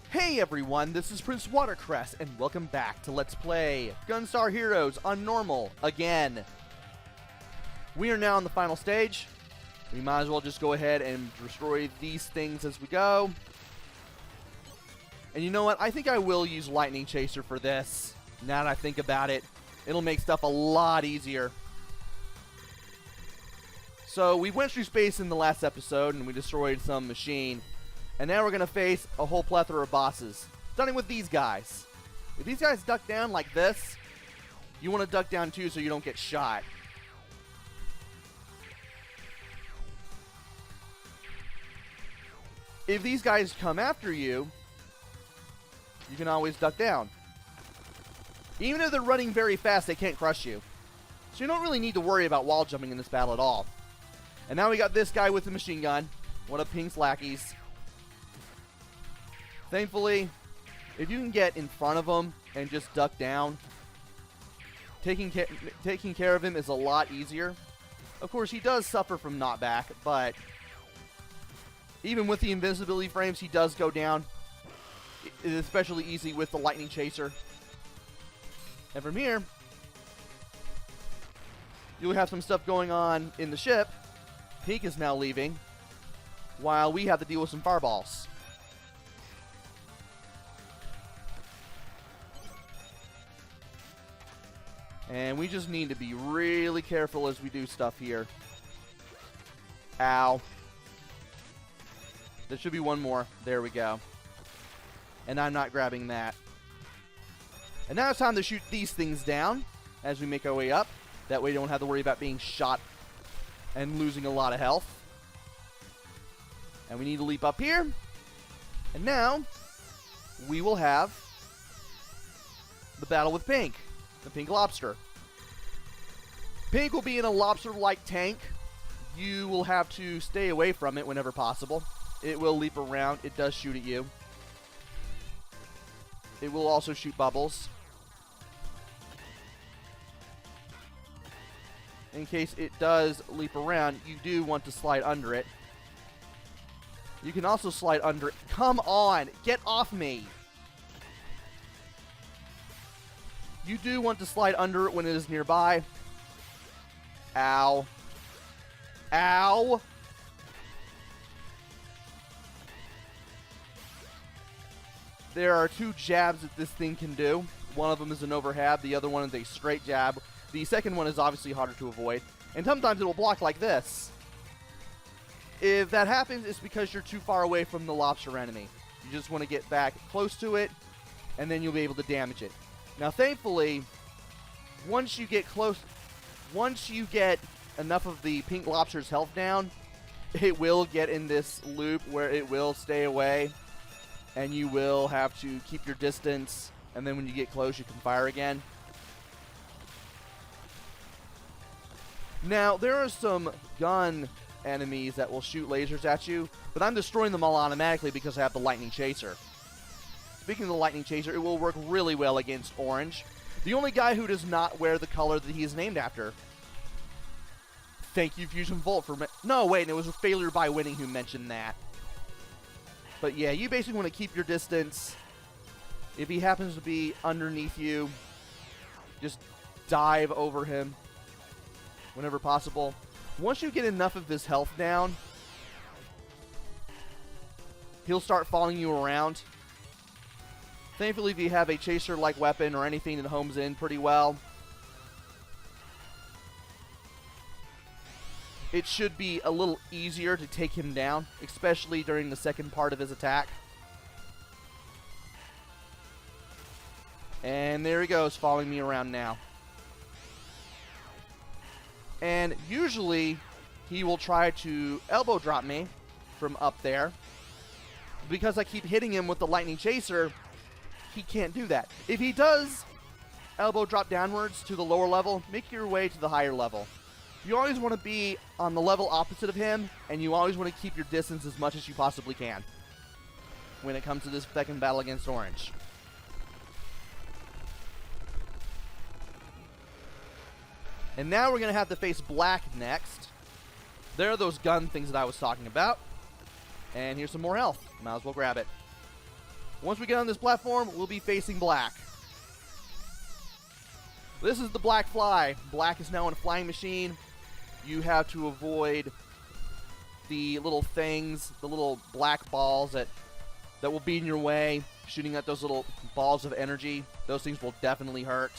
Hey everyone, this is PrinceWatercress, and welcome back to Let's Play Gunstar Heroes on Normal again. We are now on the final stage. We might as well just go ahead and destroy these things as we go. And you know what? I think I will use Lightning Chaser for this. Now that I think about it, it'll make stuff a lot easier. So we went through space in the last episode, and we destroyed some machine. And now we're going to face a whole plethora of bosses. Starting with these guys. If these guys duck down like this, you want to duck down too so you don't get shot. If these guys come after you, you can always duck down. Even if they're running very fast, they can't crush you. So you don't really need to worry about wall jumping in this battle at all. And now we got this guy with the machine gun. One of Pink's lackeys. Thankfully, if you can get in front of him and just duck down, taking care of him is a lot easier. Of course, he does suffer from knockback, but even with the invisibility frames, he does go down. It is especially easy with the Lightning Chaser. And from here, you'll have some stuff going on in the ship. Pink is now leaving, while we have to deal with some fireballs. And we just need to be really careful as we do stuff here. Ow. There should be one more. There we go. And I'm not grabbing that. And now it's time to shoot these things down as we make our way up. That way you don't have to worry about being shot and losing a lot of health. And we need to leap up here. And now we will have the battle with Pink. The Pink Lobster. Pink will be in a lobster-like tank. You will have to stay away from it whenever possible. It will leap around. It does shoot at you. It will also shoot bubbles. In case it does leap around, you do want to slide under it. You can also slide under it. Come on! Get off me! You do want to slide under it when it is nearby. Ow. Ow! There are two jabs that this thing can do. One of them is an overhab, the other one is a straight jab. The second one is obviously harder to avoid. And sometimes it will block like this. If that happens, it's because you're too far away from the lobster enemy. You just want to get back close to it, and then you'll be able to damage it. Now, thankfully, once you get enough of the Pink Lobster's health down, it will get in this loop where it will stay away, and you will have to keep your distance, and then when you get close, you can fire again. Now, there are some gun enemies that will shoot lasers at you, but I'm destroying them all automatically because I have the Lightning Chaser. Speaking of the Lightning Chaser, it will work really well against Orange. The only guy who does not wear the color that he is named after. Thank you, Fusion Volt, for... No, wait, it was a Failure by Winning who mentioned that. But yeah, you basically want to keep your distance. If he happens to be underneath you, just dive over him whenever possible. Once you get enough of his health down, he'll start following you around. Thankfully, if you have a chaser-like weapon or anything that homes in pretty well, it should be a little easier to take him down, especially during the second part of his attack. And there he goes, following me around now. And usually, he will try to elbow drop me from up there. Because I keep hitting him with the Lightning Chaser, he can't do that. If he does elbow drop downwards to the lower level, make your way to the higher level. You always want to be on the level opposite of him, and you always want to keep your distance as much as you possibly can when it comes to this second battle against Orange. And now we're going to have to face Black next. There are those gun things that I was talking about. And here's some more health. Might as well grab it. Once we get on this platform, we'll be facing black. This is the black fly. Black is now in a flying machine. You have to avoid the little things, the little black balls that will be in your way. Shooting at those little balls of energy. Those things will definitely hurt.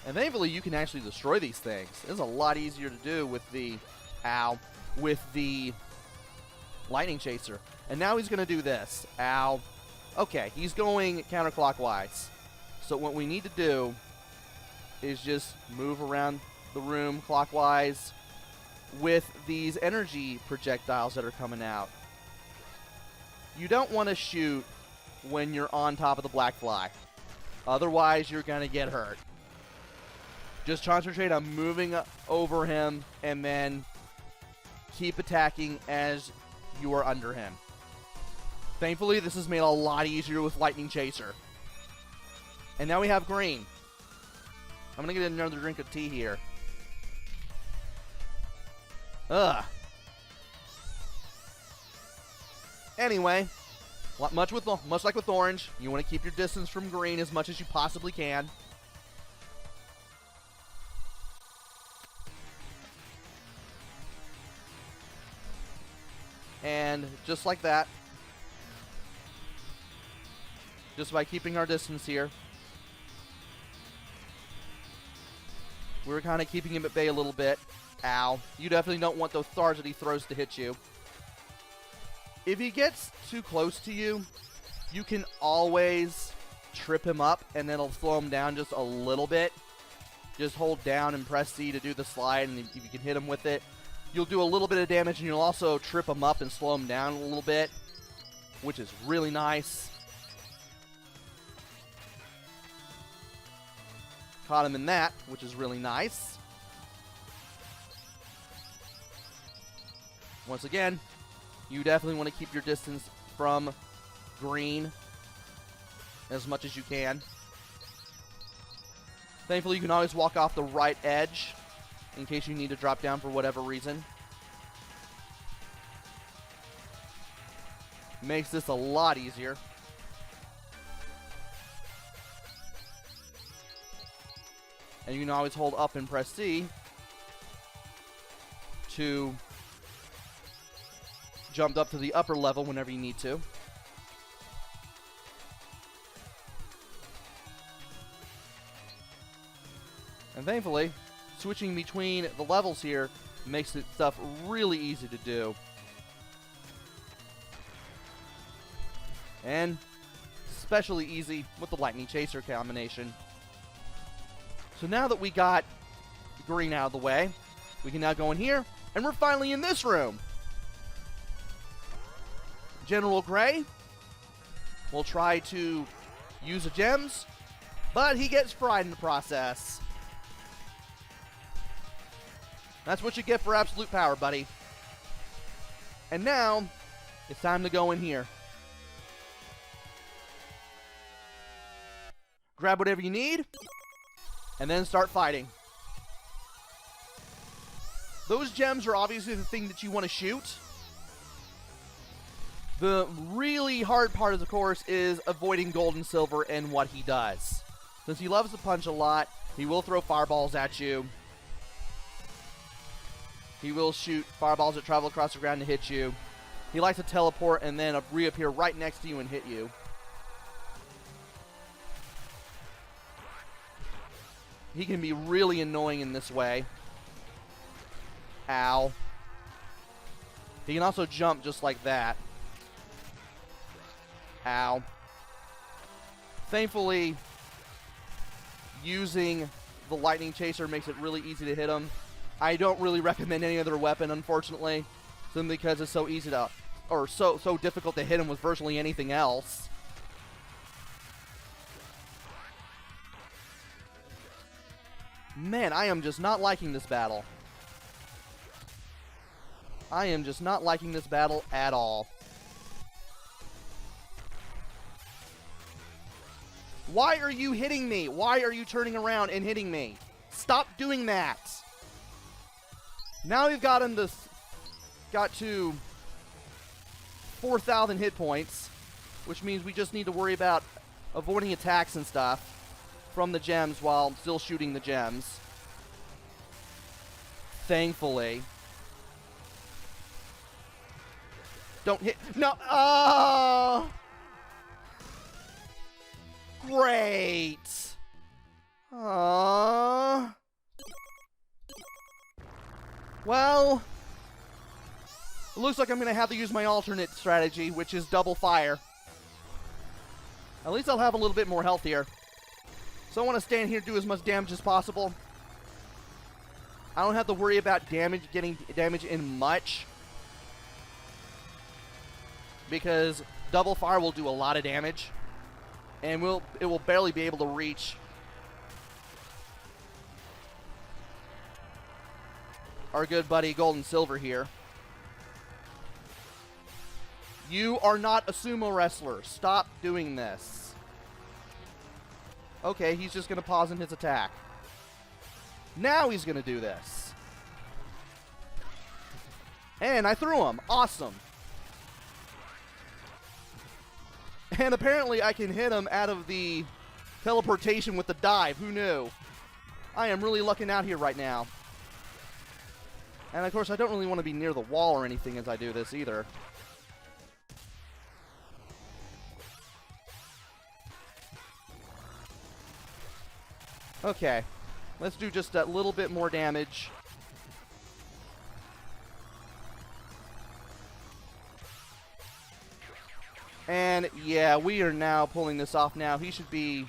And thankfully, you can actually destroy these things. It's a lot easier to do with the lightning chaser. And now he's going to do this. Ow. Okay, he's going counterclockwise. So what we need to do is just move around the room clockwise with these energy projectiles that are coming out. You don't want to shoot when you're on top of the black fly. Otherwise, you're going to get hurt. Just concentrate on moving over him and then keep attacking as you are under him. Thankfully, this is made a lot easier with Lightning Chaser. And now we have green. I'm going to get another drink of tea here. Ugh. Anyway, much like with orange, you want to keep your distance from green as much as you possibly can. And just like that, just by keeping our distance here, we're kind of keeping him at bay a little bit. Ow. You definitely don't want those stars that he throws to hit you. If he gets too close to you, you can always trip him up and then it'll slow him down just a little bit. Just hold down and press C to do the slide, and if you can hit him with it, you'll do a little bit of damage, and you'll also trip him up and slow him down a little bit, which is really nice. Caught him in that, which is really nice. Once again, you definitely want to keep your distance from green as much as you can. Thankfully, you can always walk off the right edge in case you need to drop down for whatever reason. Makes this a lot easier. And you can always hold up and press C to jump up to the upper level whenever you need to. And thankfully, switching between the levels here makes it stuff really easy to do. And especially easy with the Lightning Chaser combination. So now that we got green out of the way, we can now go in here, and we're finally in this room. General Gray will try to use the gems, but he gets fried in the process. That's what you get for absolute power, buddy. And now, it's time to go in here. Grab whatever you need, and then start fighting. Those gems are obviously the thing that you want to shoot. The really hard part of the course is avoiding gold and silver and what he does. Since he loves to punch a lot, he will throw fireballs at you. He will shoot fireballs that travel across the ground to hit you. He likes to teleport and then reappear right next to you and hit you. He can be really annoying in this way. Ow. He can also jump just like that. Ow. Thankfully, using the Lightning Chaser makes it really easy to hit him. I don't really recommend any other weapon, unfortunately, simply because it's so easy to, or so difficult to hit him with virtually anything else. Man, I am just not liking this battle. I am just not liking this battle at all. Why are you hitting me? Why are you turning around and hitting me? Stop doing that. Now we've got him to got to 4,000 hit points, which means we just need to worry about avoiding attacks and stuff from the gems while still shooting the gems. Thankfully. Don't hit. No. Oh! Great. Well, it looks like I'm going to have to use my alternate strategy, which is double fire. At least I'll have a little bit more health here. So I want to stand here and do as much damage as possible. I don't have to worry about getting damage in much, because double fire will do a lot of damage, and it will barely be able to reach our good buddy Gold and Silver here. You are not a sumo wrestler. Stop doing this. Okay, he's just going to pause in his attack. Now he's going to do this. And I threw him. Awesome. And apparently I can hit him out of the teleportation with the dive. Who knew? I am really lucking out here right now. And of course I don't really want to be near the wall or anything as I do this either. Okay, let's do just a little bit more damage. And yeah, we are now pulling this off now. He should be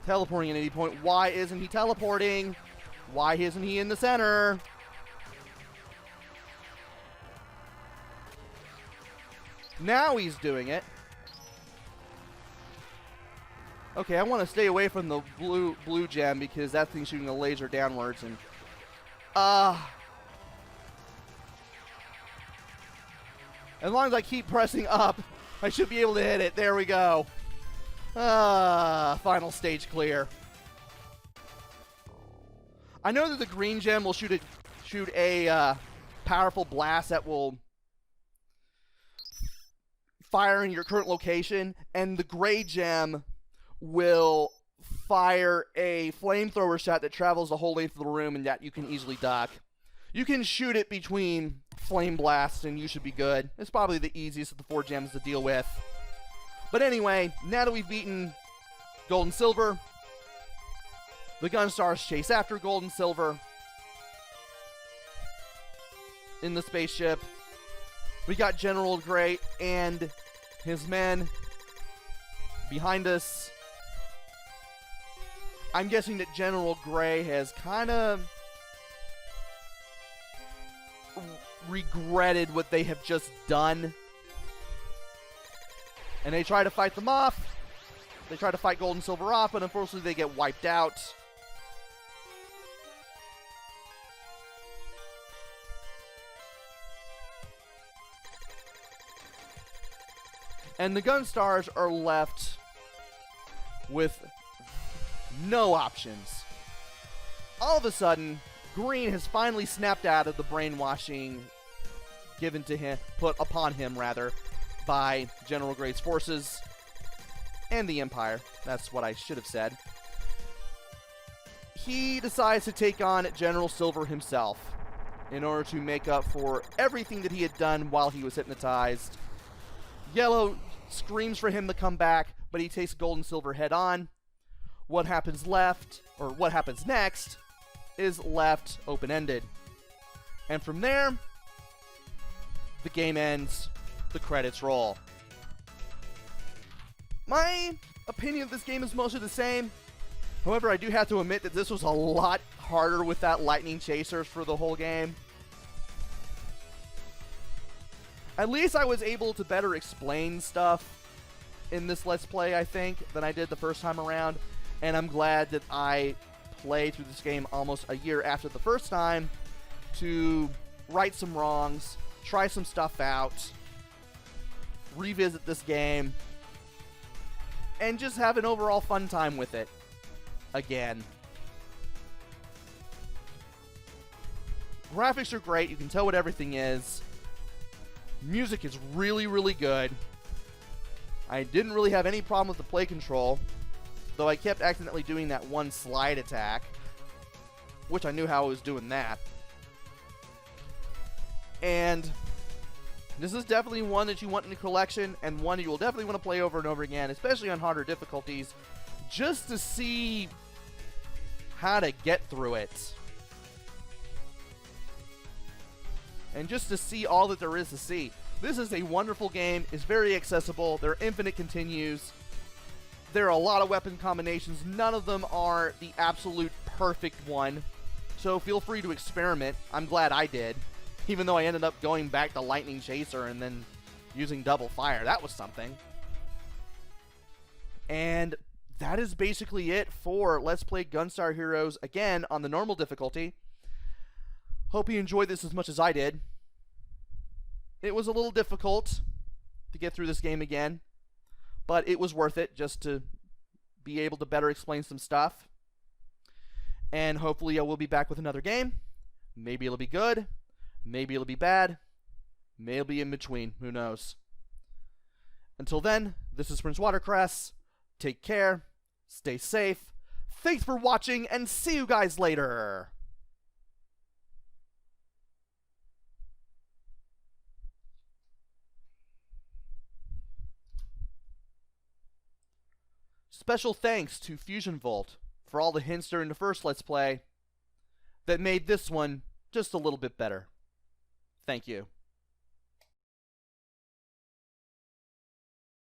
teleporting at any point. Why isn't he teleporting? Why isn't he in the center? Now he's doing it. Okay, I want to stay away from the blue gem because that thing's shooting a laser downwards, and as long as I keep pressing up, I should be able to hit it. There we go. Final stage clear. I know that the green gem will shoot a powerful blast that will fire in your current location, and the gray gem will fire a flamethrower shot that travels the whole length of the room and that you can easily duck. You can shoot it between flame blasts and you should be good. It's probably the easiest of the 4 gems to deal with. But anyway, now that we've beaten Gold and Silver, the Gunstars chase after Gold and Silver in the spaceship. We got General Gray and his men behind us. I'm guessing that General Gray has kind of regretted what they have just done. And they try to fight them off. They try to fight Gold and Silver off, but unfortunately they get wiped out. And the Gunstars are left with no options. All of a sudden, Green has finally snapped out of the brainwashing given to him, put upon him rather, by General Gray's forces and the Empire. That's what I should have said. He decides to take on General Silver himself in order to make up for everything that he had done while he was hypnotized. Yellow screams for him to come back, but he takes Gold and Silver head on. What happens next is left open-ended. And from there, the game ends, the credits roll. My opinion of this game is mostly the same. However, I do have to admit that this was a lot harder without lightning chasers for the whole game. At least I was able to better explain stuff in this Let's Play, I think, than I did the first time around. And I'm glad that I played through this game almost a year after the first time to right some wrongs, try some stuff out, revisit this game, and just have an overall fun time with it again. Graphics are great. You can tell what everything is. Music is really, really good. I didn't really have any problem with the play control, though I kept accidentally doing that one slide attack, which I knew how I was doing that. And this is definitely one that you want in your collection, and one you will definitely want to play over and over again, especially on harder difficulties, just to see how to get through it. And just to see all that there is to see. This is a wonderful game. It's very accessible. There are infinite continues. There are a lot of weapon combinations. None of them are the absolute perfect one. So feel free to experiment. I'm glad I did. Even though I ended up going back to Lightning Chaser and then using double fire. That was something. And that is basically it for Let's Play Gunstar Heroes, again, on the normal difficulty. Hope you enjoyed this as much as I did. It was a little difficult to get through this game again, but it was worth it just to be able to better explain some stuff. And hopefully I will be back with another game. Maybe it'll be good. Maybe it'll be bad. Maybe it'll be in between. Who knows? Until then, this is PrinceWatercress. Take care. Stay safe. Thanks for watching, and see you guys later. Special thanks to Fusion Volt for all the hints during the first Let's Play that made this one just a little bit better. Thank you.